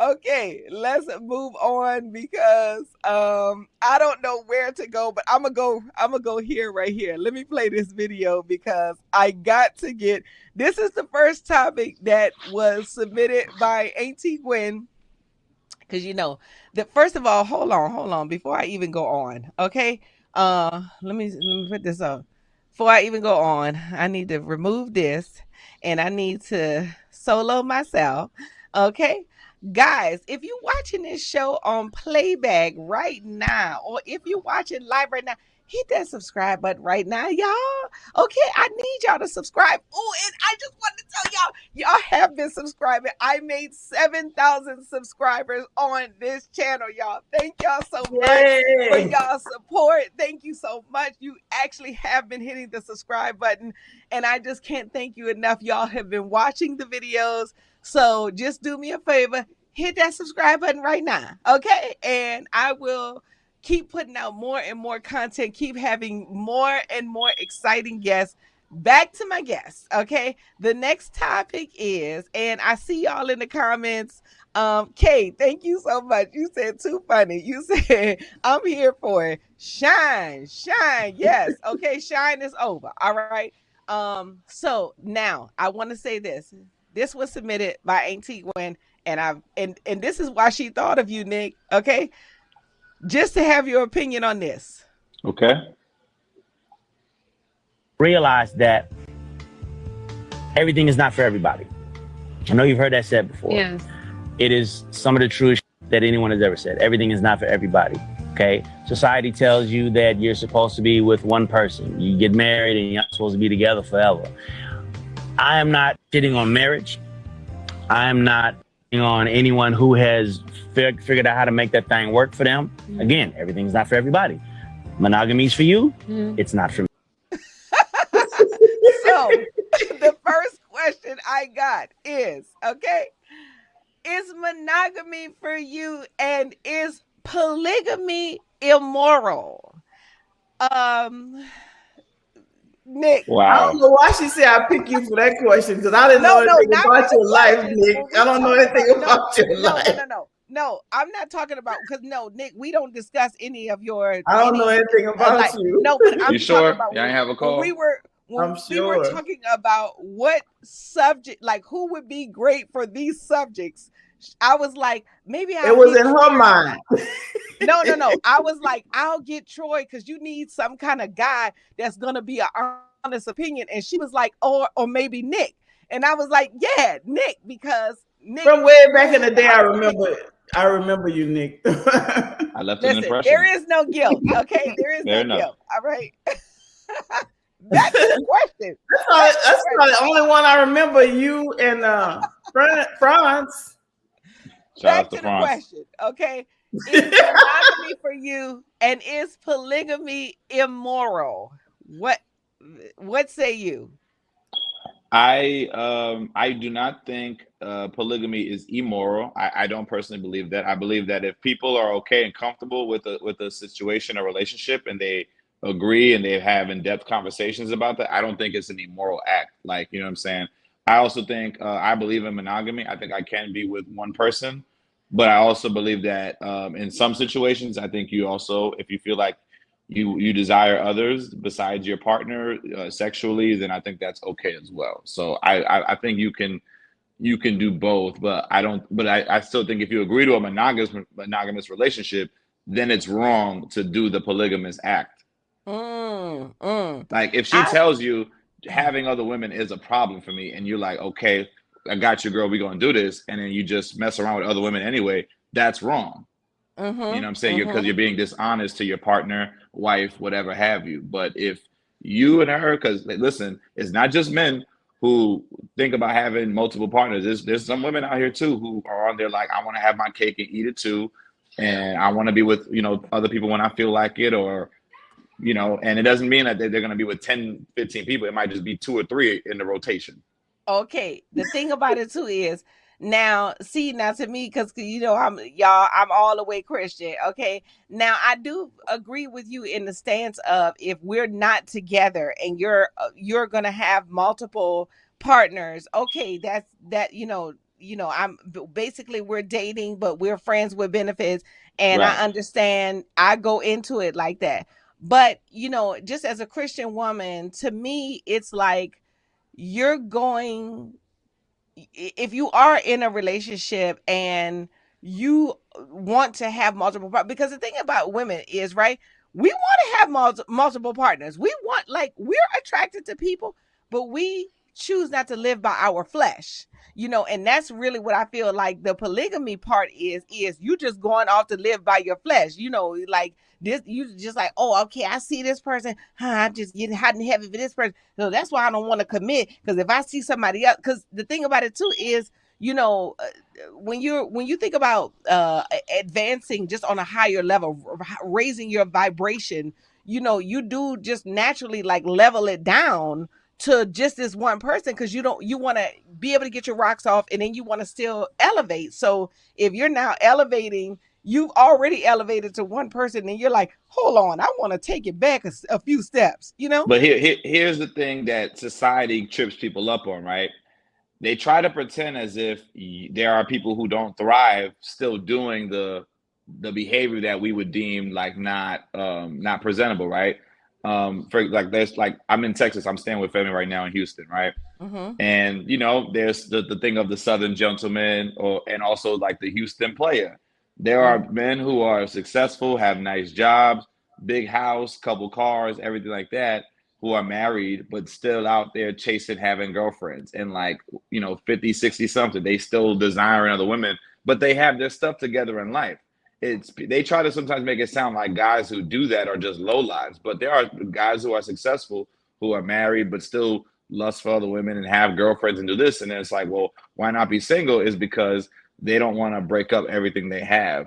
Okay, let's move on because I don't know where to go, but I'm gonna go here right here. Let me play this video because I got to get this is the first topic that was submitted by Antee Gwen. Because first of all, hold on before I even go on. Okay. Let me put this up. Before I even go on, I need to remove this and I need to solo myself. Okay. Guys, if you're watching this show on playback right now, or if you're watching live right now, hit that subscribe button right now, y'all. Okay, I need y'all to subscribe. Oh, and I just want to tell y'all have been subscribing. I made 7,000 subscribers on this channel, y'all. Thank y'all so much for y'all support. Thank you so much. You actually have been hitting the subscribe button, and I just can't thank you enough. Y'all have been watching the videos. So just do me a favor, hit that subscribe button right now, okay? And I will keep putting out more and more content, keep having more and more exciting guests. Back to my guests, okay? The next topic is, and I see y'all in the comments, Kate, thank you so much. You said too funny. You said, I'm here for it. Shine. Yes. Okay, shine is over. All right. So now I want to say this. This was submitted by Antee Gwen, and this is why she thought of you, Nick. Okay, just to have your opinion on this. Okay. Realize that everything is not for everybody. I know you've heard that said before. Yes. It is some of the truest that anyone has ever said. Everything is not for everybody. Okay. Society tells you that you're supposed to be with one person. You get married and you're not supposed to be together forever. I am not shitting on marriage. I am not shitting on anyone who has figured out how to make that thing work for them. Mm-hmm. Again, everything's not for everybody. Monogamy's for you. Mm-hmm. It's not for me. So the first question I got is, okay, is monogamy for you and is polygamy immoral? Nick. Wow. I don't know why she said I pick you for that question because I didn't know anything about your life, Nick. I don't know anything about your life. No, I'm not talking about because Nick, we don't discuss any of your. I don't know anything about you. No, but I'm you sure? About y'all ain't have a call. We were talking about what subject, like who would be great for these subjects. I was like, maybe it was in her mind. No. I was like, I'll get Troy because you need some kind of guy that's gonna be an honest opinion. And she was like, or maybe Nick. And I was like, yeah, Nick, because Nick from way back in the day, I remember you, Nick. I left an impression. There is no guilt. Okay, there is no guilt. All right. Back to the question. That's probably the only one I remember. You and Franz. Back to the question, okay? Is monogamy for you and is polygamy immoral? What say you? I do not think polygamy is immoral. I don't personally believe that. I believe that if people are okay and comfortable with a situation or relationship and they agree and they have in-depth conversations about that, I don't think it's an immoral act. Like, you know what I'm saying? I also think I believe in monogamy. I think I can be with one person, but I also believe that in some situations, I think you also, if you feel like you desire others besides your partner sexually, then I think that's okay as well. So I think you can do both, but I still think if you agree to a monogamous relationship, then it's wrong to do the polygamous act. Like if she tells you having other women is a problem for me and you're like, okay, I got you, girl, we're gonna do this, and then you just mess around with other women anyway, that's wrong. You know what I'm saying? Because you're being dishonest to your partner, wife, whatever have you. But if you and her, because listen, it's not just men who think about having multiple partners. There's some women out here too who are on there like, I want to have my cake and eat it too, and I want to be with other people when I feel like it, or and it doesn't mean that they're going to be with 10, 15 people. It might just be 2 or 3 in the rotation. Okay, the thing about it too is, now to me, because I'm all the way Christian. Okay, now I do agree with you in the stance of if we're not together and you're gonna have multiple partners. Okay, that's that. I'm basically we're dating, but we're friends with benefits, and I Right. understand. I go into it like that. But just as a Christian woman, to me, it's like you're going if you are in a relationship and you want to have multiple because the thing about women is right, we want to have multiple partners. We want, like, we're attracted to people, but we choose not to live by our flesh, and that's really what I feel like the polygamy part is you just going off to live by your flesh, like this, you just like, oh, okay, I see this person, I'm just getting hot and heavy for this person, so that's why I don't want to commit, because if I see somebody else, because the thing about it too is, when you think about advancing just on a higher level, raising your vibration, you do just naturally like level it down to just this one person, because you want to be able to get your rocks off, and then you want to still elevate. So if you're now elevating, you've already elevated to one person, and you're like, hold on, I want to take it back a few steps, But here's the thing that society trips people up on, right? They try to pretend as if there are people who don't thrive still doing the behavior that we would deem like not presentable, right? For like, there's like, I'm in Texas, I'm staying with family right now in Houston, right? Mm-hmm. And there's the thing of the Southern gentleman, and also like the Houston player. There are men who are successful, have nice jobs, big house, couple cars, everything like that, who are married, but still out there chasing, having girlfriends, and like, 50, 60 something. They still desiring other women, but they have their stuff together in life. They try to sometimes make it sound like guys who do that are just low lives, but there are guys who are successful, who are married, but still lust for other women and have girlfriends and do this. And then it's like, well, why not be single? Is because they don't want to break up everything they have.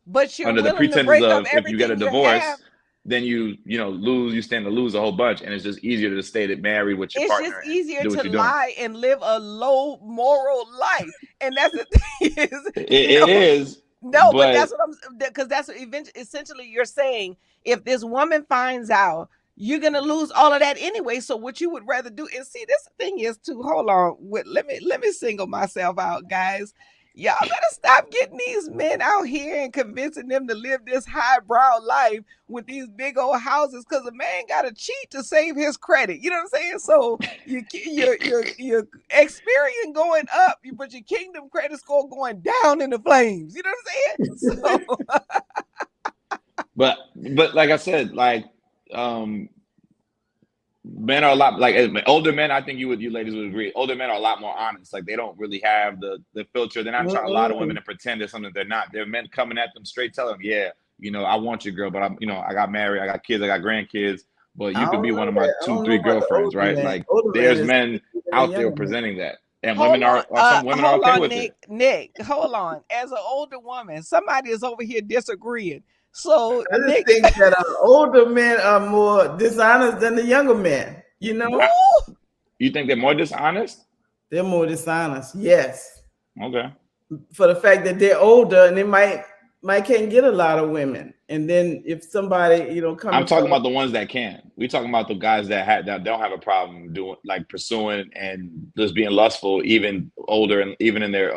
But you're Under the willing to pretenses break up of, if you get a everything you have. divorce, then you stand to lose a whole bunch, and it's just easier to stay married with your It's just partner and easier do what to you're doing. lie and live a low moral life, and that's the thing is, It is, no, but but that's what I'm, because that's what essentially you're saying. If this woman finds out, you're gonna lose all of that anyway. So what you would rather do is, see, this thing is to hold on. Let me single myself out, guys. Y'all better stop getting these men out here and convincing them to live this highbrow life with these big old houses, because a man got to cheat to save his credit. You know what I'm saying? So your Experian going up, but your Kingdom credit score going down in the flames. You know what I'm saying? So, but like I said, like, men are a lot, like, older men. I think you ladies would agree. Older men are a lot more honest. Like, they don't really have the filter. They're not trying to lie to women and pretend they're something they're not. They're men coming at them straight, telling them, yeah, I want your girl, but I got married, I got kids, I got grandkids, but you could be one of my 2-3 girlfriends, right? Like, there's men out there presenting that, and women some women are hold okay on, with it. Nick, hold on. As an older woman, somebody is over here disagreeing. So I just Nick, think that older men are more dishonest than the younger men. You think they're more dishonest? They're more dishonest. Yes. Okay. For the fact that they're older and they might can't get a lot of women, and then if somebody I'm talking about the ones that can. We're talking about the guys that don't have a problem doing, like, pursuing and just being lustful, even older, and even in their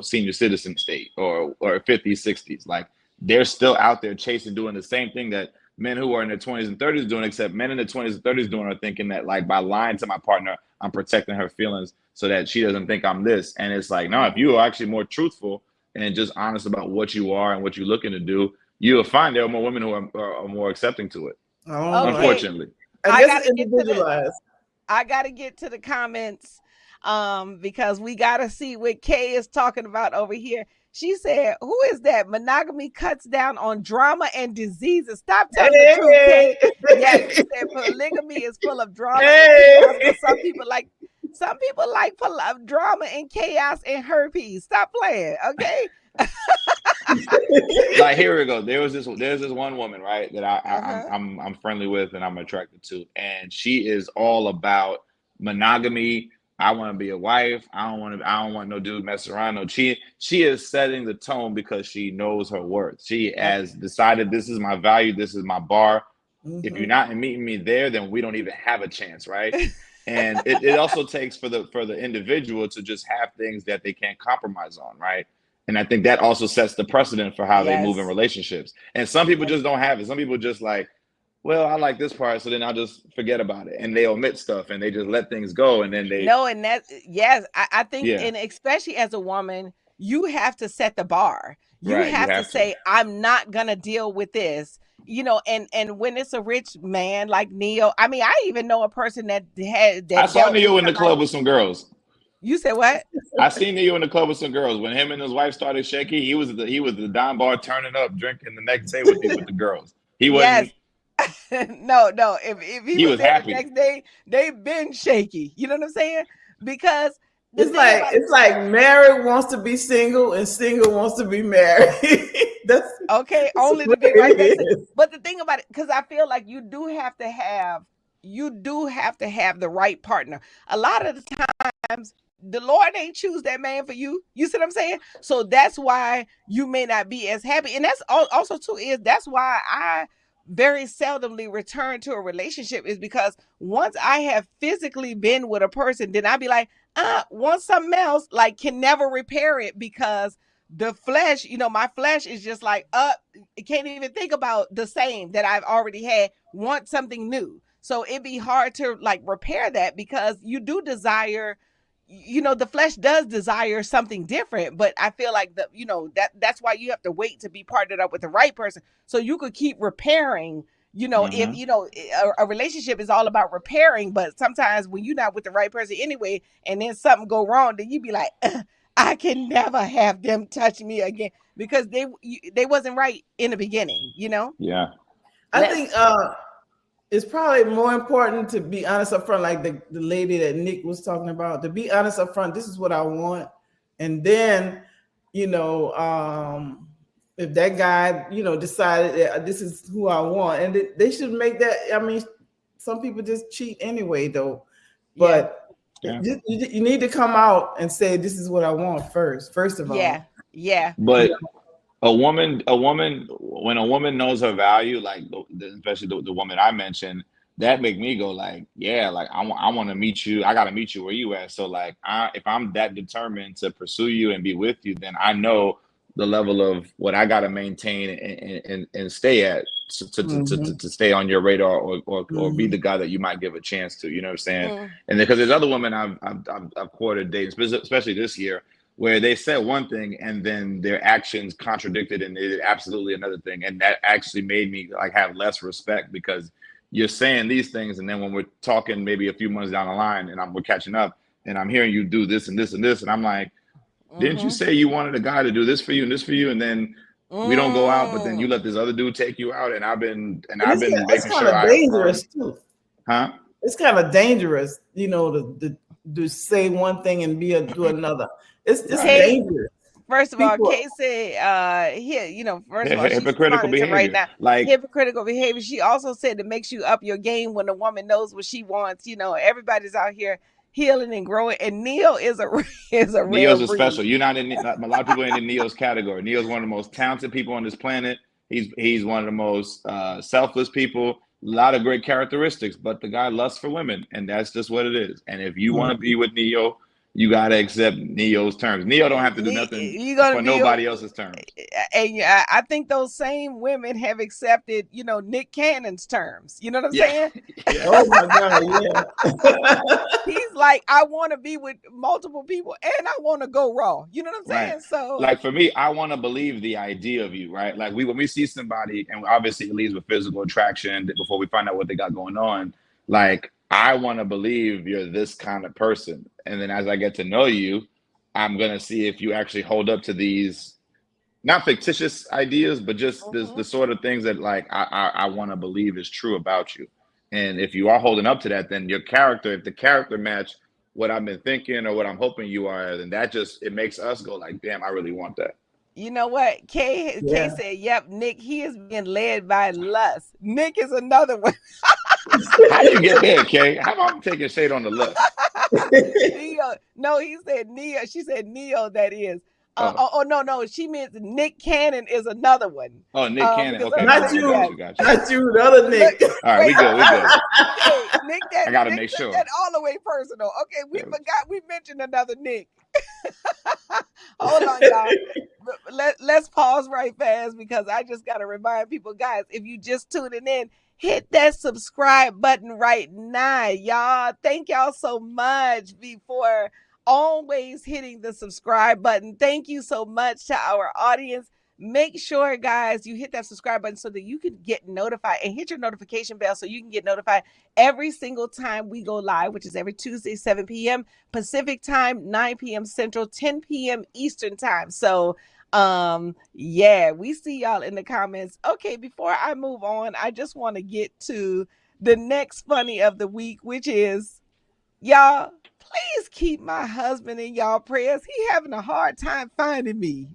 senior citizen state, or 50s, 60s. Like, they're still out there chasing, doing the same thing that men who are in their 20s and 30s doing, except men in their 20s and 30s doing are thinking that, like, by lying to my partner, I'm protecting her feelings so that she doesn't think I'm this. And it's like, no, if you are actually more truthful and just honest about what you are and what you're looking to do, you'll find there are more women who are more accepting to it. Okay. Unfortunately, I guess it's individualized. I gotta get to the comments, because we gotta see what Kay is talking about over here. She said, "Who is that? Monogamy cuts down on drama and diseases." Stop telling the truth, Kay. Yes, she said polygamy is full of drama and chaos. Some people like drama and chaos and herpes. Stop playing, okay? Like, here we go. There's this one woman, right, that I'm friendly with and I'm attracted to, and she is all about monogamy. I want to be a wife. I don't want no dude messing around, no cheating. She is setting the tone because she knows her worth. She has decided, this is my value, this is my bar. If you're not meeting me there, then we don't even have a chance, right? And it also takes for the individual to just have things that they can't compromise on, right? And I think that also sets the precedent for how they move in relationships. And some people just don't have it. Some people just like, well, I like this part, so then I'll just forget about it. And they omit stuff and they just let things go. And then they and that I think, and especially as a woman, you have to set the bar. You have to say, I'm not gonna deal with this. And when it's a rich man like Neyo, I mean, I even know a person that had that. I saw Neyo in the club with some girls. You said what? I seen Neyo in the club with some girls. When him and his wife started shaky, he was the Don bar turning up, drinking the next day with the girls. He wasn't. No. If he was happy the next day, they've been shaky. You know what I'm saying? Because it's like married wants to be single and single wants to be married. That's okay. Only to be right next to. But the thing about it, because I feel like you do have to have the right partner. A lot of the times, the Lord ain't choose that man for you. You see what I'm saying? So that's why you may not be as happy. And that's also too that's why I very seldomly return to a relationship, is because once I have physically been with a person, then I'd be like, want something else, like can never repair it, because the flesh, my flesh is just like, it can't even think about the same that I've already had, want something new. So it'd be hard to like repair that, because you do desire, the flesh does desire something different. But I feel like that's why you have to wait to be partnered up with the right person, so you could keep repairing. If a relationship is all about repairing, but sometimes when you're not with the right person anyway, and then something go wrong, then you be like, I can never have them touch me again, because they wasn't right in the beginning. Yeah, I think it's probably more important to be honest up front, like the lady that Nick was talking about, to be honest up front. This is what I want. And then, if that guy, decided that this is who I want, and they should make that. I mean, some people just cheat anyway, though. But you need to come out and say, this is what I want first of all. Yeah. But a woman, when a woman knows her value, like especially the woman I mentioned, that make me go like, yeah, like I want to meet you. I got to meet you where you at. So like, if I'm that determined to pursue you and be with you, then I know the level of what I got to maintain and stay at to stay on your radar or be the guy that you might give a chance to. You know what I'm saying? And because there's other women I've courted, dating, especially this year, where they said one thing and then their actions contradicted and they did absolutely another thing. And that actually made me like have less respect, because you're saying these things, and then when we're talking maybe a few months down the line and we're catching up and I'm hearing you do this and this and this, and I'm like, didn't you say you wanted a guy to do this for you and this for you, and then we don't go out, but then you let this other dude take you out, and I've been making sure dangerous too. Huh? It's kind of dangerous, to say one thing and do another. It's dangerous. First of all, Kay said, first of all, hypocritical behavior. Right now, like hypocritical behavior. She also said it makes you up your game when a woman knows what she wants. Everybody's out here healing and growing, and Neyo is a Neyo's a special. You're not in. A lot of people ain't in Neyo's category. Neyo's one of the most talented people on this planet. He's one of the most selfless people. A lot of great characteristics, but the guy lusts for women, and that's just what it is. And if you want to be with Neyo, you gotta accept Neyo's terms. Neyo don't have to do nothing for nobody else's terms. And I think those same women have accepted, Nick Cannon's terms. You know what I'm saying? Yeah. Oh my God, yeah. He's like, I want to be with multiple people and I want to go raw. You know what I'm saying? Right. So, like for me, I want to believe the idea of you, right? Like when we see somebody, and obviously it leads with physical attraction before we find out what they got going on. Like, I want to believe you're this kind of person. And then as I get to know you, I'm going to see if you actually hold up to these, not fictitious ideas, but just the sort of things that like I want to believe is true about you. And if you are holding up to that, then your character, if the character match what I've been thinking or what I'm hoping you are, then it makes us go like, damn, I really want that. You know what? Kay said, yep, Nick, he is being led by lust. Nick is another one. How you get there, Kay? How about I'm taking shade on the lust? No, he said Neyo. She said Neyo, that is. No, she meant Nick Cannon is another one. Oh, Nick Cannon. Okay, not you, not you, the other Nick. All right, we good. Okay, Nick, I gotta make sure that all the way personal. Okay, we forgot we mentioned another Nick. Hold on, y'all. Let's pause right fast because I just gotta remind people, guys, if you just tuning in, hit that subscribe button right now, y'all. Thank y'all so much for always hitting the subscribe button. Thank you so much to our audience. Make sure, guys, you hit that subscribe button so that you can get notified, and hit your notification bell so you can get notified every single time we go live, which is every Tuesday, 7 p.m. Pacific time, 9 p.m. Central, 10 p.m. Eastern time. So yeah, we see y'all in the comments. Okay, before I move on, I just want to get to the next funny of the week, which is, y'all, please keep my husband in y'all prayers. He having a hard time finding me.